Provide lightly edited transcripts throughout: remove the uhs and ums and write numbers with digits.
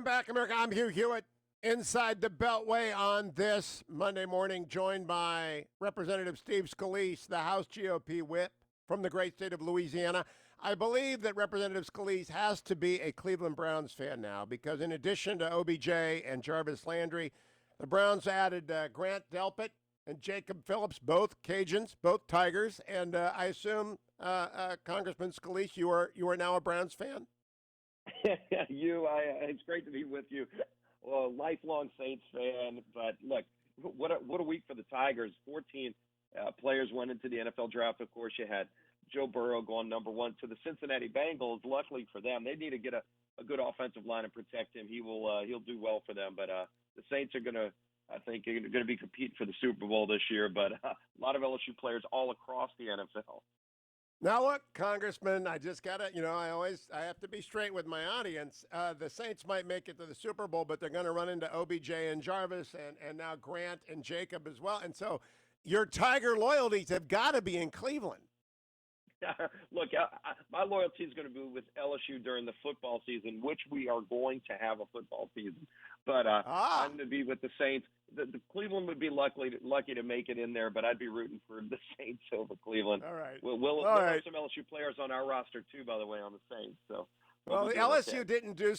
back, America. I'm Hugh Hewitt, inside the Beltway on this Monday morning, joined by Representative Steve Scalise, the House GOP whip from the great state of Louisiana. I believe that Representative Scalise has to be a Cleveland Browns fan now because in addition to OBJ and Jarvis Landry, the Browns added Grant Delpit and Jacob Phillips, both Cajuns, both Tigers. And I assume, Congressman Scalise, you are now a Browns fan? It's great to be with you. Well, lifelong Saints fan, but look, what a week for the Tigers. 14 players went into the NFL draft. Of course, you had Joe Burrow going number one to the Cincinnati Bengals. Luckily for them, they need to get a good offensive line and protect him. He'll do well for them. But the Saints are going to be competing for the Super Bowl this year. But a lot of LSU players all across the NFL. Now, look, Congressman, I just got to, I have to be straight with my audience. The Saints might make it to the Super Bowl, but they're going to run into OBJ and Jarvis and now Grant and Jacob as well. And so your Tiger loyalties have got to be in Cleveland. Look, my loyalty is going to be with LSU during the football season, which we are going to have a football season. But I'm going to be with the Saints. The Cleveland would be lucky to make it in there, but I'd be rooting for the Saints over Cleveland. All right. We'll have some LSU players on our roster too, by the way, on the Saints. So. Well, the LSU didn't do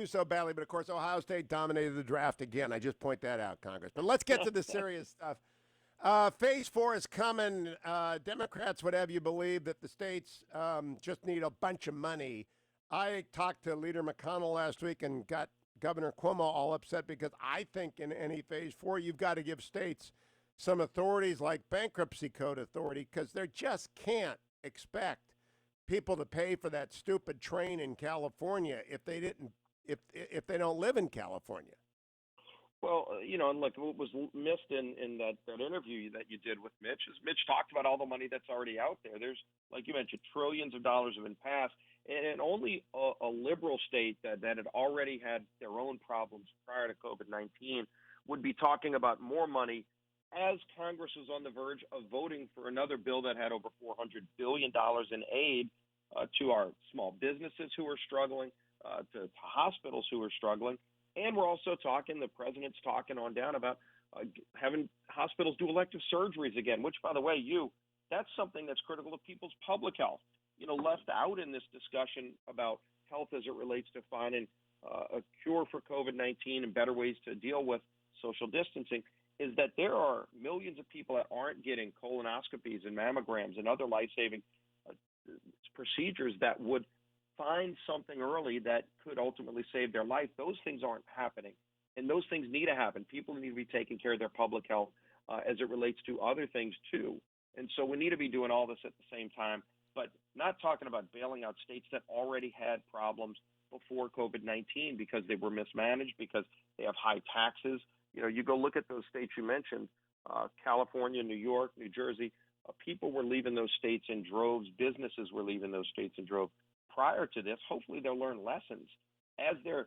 so badly, but of course Ohio State dominated the draft again. I just point that out, Congressman. Let's get to the serious stuff. Phase 4 is coming. Democrats would have you believe that the states just need a bunch of money. I talked to Leader McConnell last week and got Governor Cuomo all upset because I think in any Phase 4 you've got to give states some authorities like bankruptcy code authority because they just can't expect people to pay for that stupid train in California if they don't live in California. Well, and look, what was missed in that interview that you did with Mitch is Mitch talked about all the money that's already out there. There's, like you mentioned, trillions of dollars have been passed, and only a liberal state that had already had their own problems prior to COVID-19 would be talking about more money as Congress was on the verge of voting for another bill that had over $400 billion in aid to our small businesses who are struggling, to hospitals who are struggling. And we're also the president's talking on down about having hospitals do elective surgeries again, which, by the way, that's something that's critical to people's public health. Left out in this discussion about health as it relates to finding a cure for COVID-19 and better ways to deal with social distancing is that there are millions of people that aren't getting colonoscopies and mammograms and other life-saving procedures that would find something early that could ultimately save their life. Those things aren't happening, and those things need to happen. People need to be taking care of their public health as it relates to other things too. And so we need to be doing all this at the same time, but not talking about bailing out states that already had problems before COVID-19 because they were mismanaged, because they have high taxes. You go look at those states you mentioned, California, New York, New Jersey, people were leaving those states in droves. Businesses were leaving those states in droves. Prior to this, hopefully they'll learn lessons as they're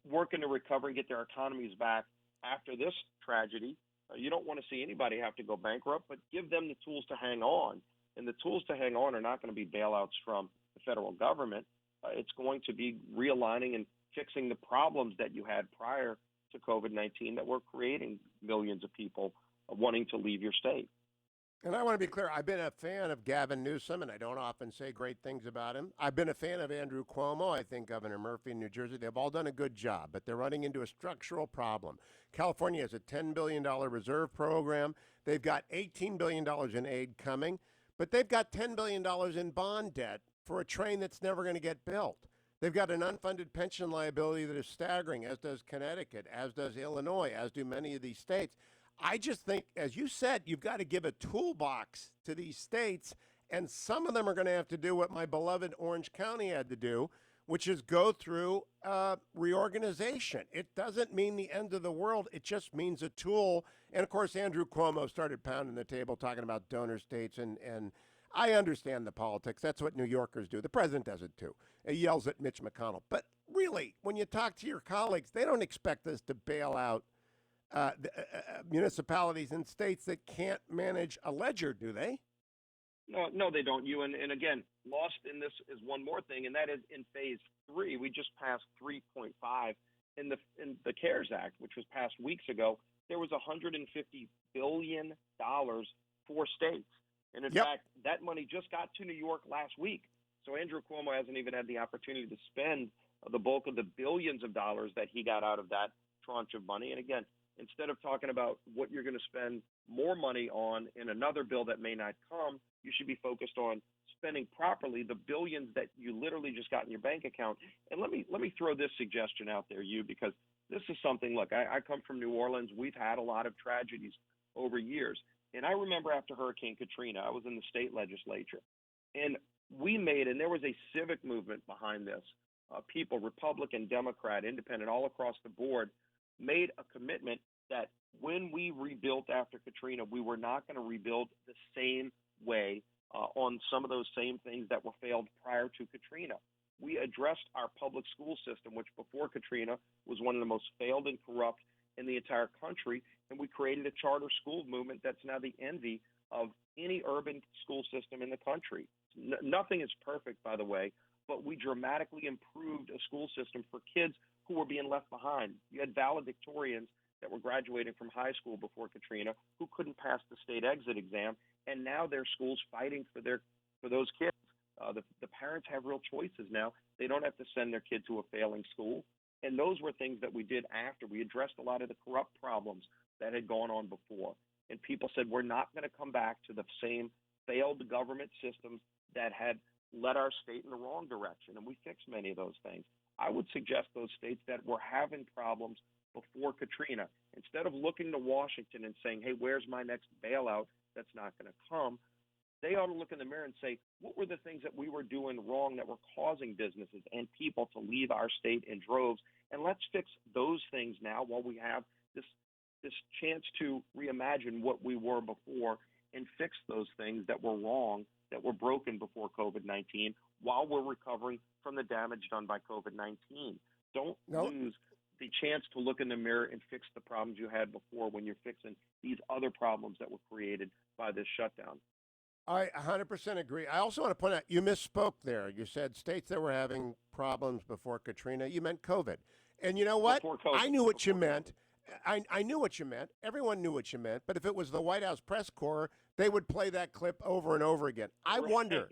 working to recover and get their economies back after this tragedy. You don't want to see anybody have to go bankrupt, but give them the tools to hang on. And the tools to hang on are not going to be bailouts from the federal government. It's going to be realigning and fixing the problems that you had prior to COVID-19 that were creating millions of people wanting to leave your state. And I want to be clear, I've been a fan of Gavin Newsom, and I don't often say great things about him. I've been a fan of Andrew Cuomo. I think Governor Murphy in New Jersey, they've all done a good job, but they're running into a structural problem. California has a $10 billion reserve program. They've got $18 billion in aid coming, but they've got $10 billion in bond debt for a train that's never going to get built. They've got an unfunded pension liability that is staggering, as does Connecticut, as does Illinois, as do many of these states. I just think, as you said, you've got to give a toolbox to these states, and some of them are going to have to do what my beloved Orange County had to do, which is go through reorganization. It doesn't mean the end of the world. It just means a tool. And, of course, Andrew Cuomo started pounding the table talking about donor states, and I understand the politics. That's what New Yorkers do. The president does it, too. He yells at Mitch McConnell. But really, when you talk to your colleagues, they don't expect us to bail out municipalities and states that can't manage a ledger, do they? No, they don't. And again, lost in this is one more thing, and that is in phase 3, we just passed 3.5 in the CARES Act, which was passed weeks ago, there was $150 billion for states. And in Yep. fact, that money just got to New York last week. So Andrew Cuomo hasn't even had the opportunity to spend the bulk of the billions of dollars that he got out of that tranche of money. And again, instead of talking about what you're going to spend more money on in another bill that may not come, you should be focused on spending properly the billions that you literally just got in your bank account. And let me throw this suggestion out there, because this is something. Look, I come from New Orleans. We've had a lot of tragedies over years. And I remember after Hurricane Katrina, I was in the state legislature, and there was a civic movement behind this. People, Republican, Democrat, Independent, all across the board, made a commitment that when we rebuilt after Katrina, we were not going to rebuild the same way on some of those same things that were failed prior to Katrina. We addressed our public school system, which before Katrina was one of the most failed and corrupt in the entire country, and we created a charter school movement that's now the envy of any urban school system in the country. Nothing is perfect, by the way, but we dramatically improved a school system for kids who were being left behind. You had valedictorians that were graduating from high school before Katrina who couldn't pass the state exit exam, and now their schools fighting for those kids. The parents have real choices now. They don't have to send their kid to a failing school. And those were things that we did after. We addressed a lot of the corrupt problems that had gone on before. And people said, we're not going to come back to the same failed government systems that had led our state in the wrong direction. And we fixed many of those things. I would suggest those states that were having problems before Katrina, instead of looking to Washington and saying, hey, where's my next bailout that's not going to come, they ought to look in the mirror and say, what were the things that we were doing wrong that were causing businesses and people to leave our state in droves? And let's fix those things now while we have this chance to reimagine what we were before and fix those things that were wrong, that were broken before COVID-19, while we're recovering from the damage done by COVID-19. Don't lose the chance to look in the mirror and fix the problems you had before when you're fixing these other problems that were created by this shutdown. I 100% agree. I also want to point out, you misspoke there. You said states that were having problems before Katrina. You meant COVID. And you know what? I knew what you meant. I knew what you meant. Everyone knew what you meant. But if it was the White House press corps, they would play that clip over and over again. I wonder,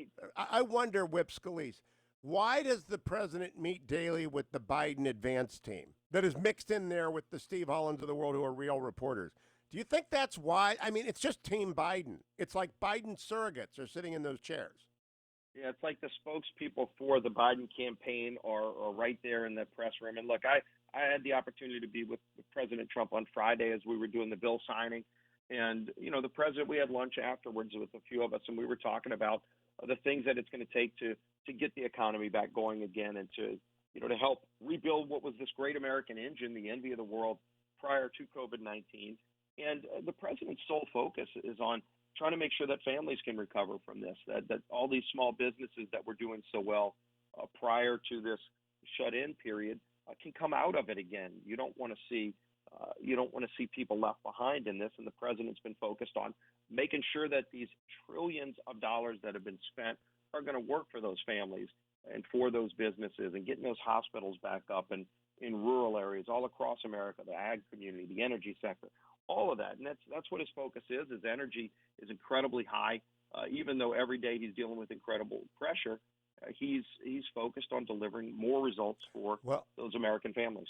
Whip Scalise, why does the president meet daily with the Biden advance team that is mixed in there with the Steve Hollands of the world who are real reporters? Do you think that's why? I mean, it's just Team Biden. It's like Biden surrogates are sitting in those chairs. Yeah, it's like the spokespeople for the Biden campaign are right there in the press room. And look, I had the opportunity to be with President Trump on Friday as we were doing the bill signing. And, the president, we had lunch afterwards with a few of us, and we were talking about the things that it's going to take to get the economy back going again and to help rebuild what was this great American engine, the envy of the world prior to COVID-19. And the president's sole focus is on trying to make sure that families can recover from this, that all these small businesses that were doing so well prior to this shut-in period can come out of it again. You don't want to see people left behind in this, and the president's been focused on making sure that these trillions of dollars that have been spent are going to work for those families and for those businesses, and getting those hospitals back up and in rural areas all across America, the ag community, the energy sector. All of that, and that's what his focus is. His energy is incredibly high, even though every day he's dealing with incredible pressure. He's focused on delivering more results for those American families.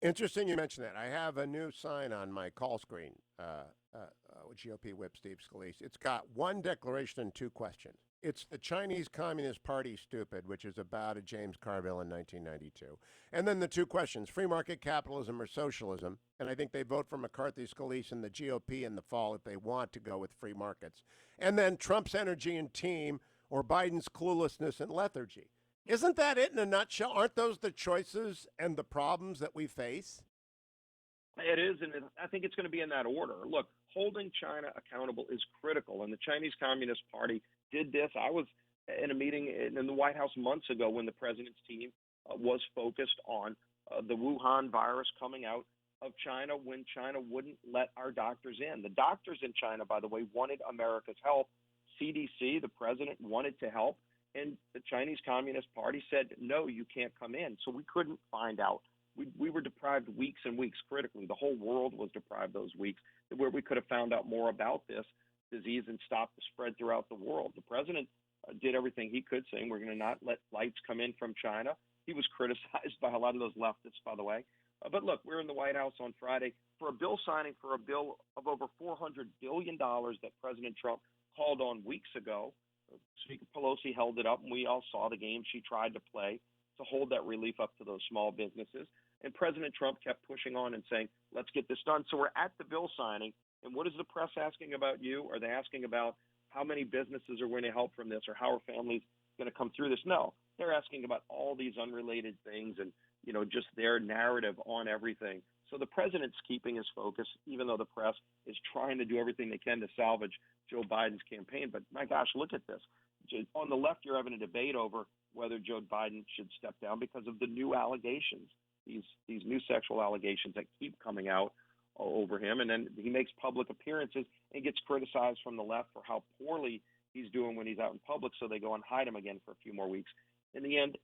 Interesting you mentioned that. I have a new sign on my call screen with GOP Whip Steve Scalise. It's got one declaration and two questions. It's the Chinese Communist Party stupid, which is about a James Carville in 1992. And then the two questions, free market capitalism or socialism. And I think they vote for McCarthy, Scalise, and the GOP in the fall if they want to go with free markets. And then Trump's energy and team or Biden's cluelessness and lethargy. Isn't that it in a nutshell? Aren't those the choices and the problems that we face? It is, and I think it's going to be in that order. Look, holding China accountable is critical, and the Chinese Communist Party did this. I was in a meeting in the White House months ago when the president's team was focused on the Wuhan virus coming out of China when China wouldn't let our doctors in. The doctors in China, by the way, wanted America's help. CDC, the president, wanted to help, and the Chinese Communist Party said, no, you can't come in. So we couldn't find out We were deprived weeks and weeks critically. The whole world was deprived those weeks where we could have found out more about this disease and stopped the spread throughout the world. The president did everything he could, saying we're going to not let flights come in from China. He was criticized by a lot of those leftists, by the way. But look, we're in the White House on Friday for a bill signing for a bill of over $400 billion that President Trump called on weeks ago. Speaker Pelosi held it up, and we all saw the game she tried to play to hold that relief up to those small businesses. And President Trump kept pushing on and saying, let's get this done. So we're at the bill signing. And what is the press asking about you? Are they asking about how many businesses are going to help from this, or how are families going to come through this? No, they're asking about all these unrelated things and, just their narrative on everything. So the president's keeping his focus, even though the press is trying to do everything they can to salvage Joe Biden's campaign. But my gosh, look at this. On the left, you're having a debate over whether Joe Biden should step down because of the new allegations, these new sexual allegations that keep coming out over him. And then he makes public appearances and gets criticized from the left for how poorly he's doing when he's out in public. So they go and hide him again for a few more weeks. In the end,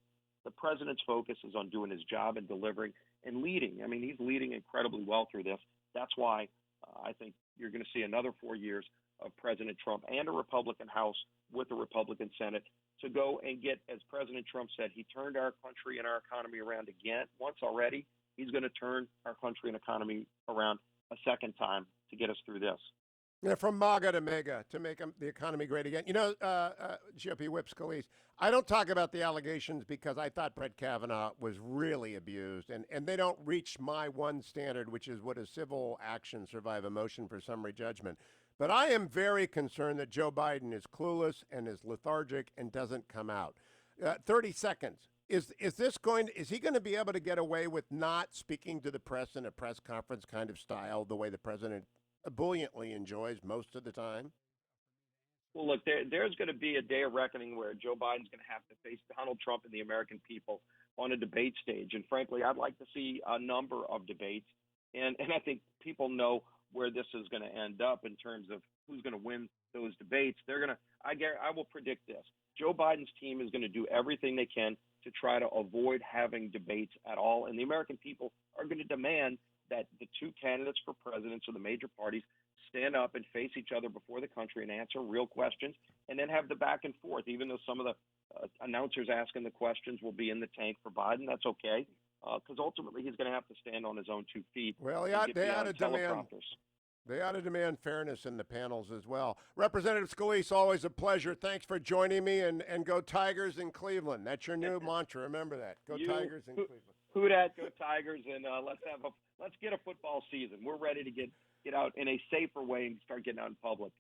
the president's focus is on doing his job and delivering and leading. I mean, he's leading incredibly well through this. That's why I think you're going to see another 4 years of President Trump and a Republican House with a Republican Senate to go and get, as President Trump said, he turned our country and our economy around again once already. He's going to turn our country and economy around a second time to get us through this. Yeah, from MAGA to MEGA, to make the economy great again. GOP Whip Scalise, I don't talk about the allegations because I thought Brett Kavanaugh was really abused, and they don't reach my one standard, which is would a civil action survive a motion for summary judgment. But I am very concerned that Joe Biden is clueless and is lethargic and doesn't come out. 30 seconds. Is he going to be able to get away with not speaking to the press in a press conference kind of style, the way the president ebulliently enjoys most of the time? Well, look, there's going to be a day of reckoning where Joe Biden's going to have to face Donald Trump and the American people on a debate stage. And frankly, I'd like to see a number of debates. And I think people know where this is going to end up in terms of who's going to win those debates. I will predict this. Joe Biden's team is going to do everything they can to try to avoid having debates at all. And the American people are going to demand that the two candidates for presidents of the major parties stand up and face each other before the country and answer real questions, and then have the back and forth. Even though some of the announcers asking the questions will be in the tank for Biden, that's okay, because ultimately he's going to have to stand on his own 2 feet. Well, they ought to demand fairness in the panels as well. Representative Scalise, always a pleasure. Thanks for joining me, and go Tigers in Cleveland. That's your new mantra. Remember that. Go Tigers in Cleveland. Who dat? Go Tigers, and let's get a football season. We're ready to get out in a safer way and start getting out in public.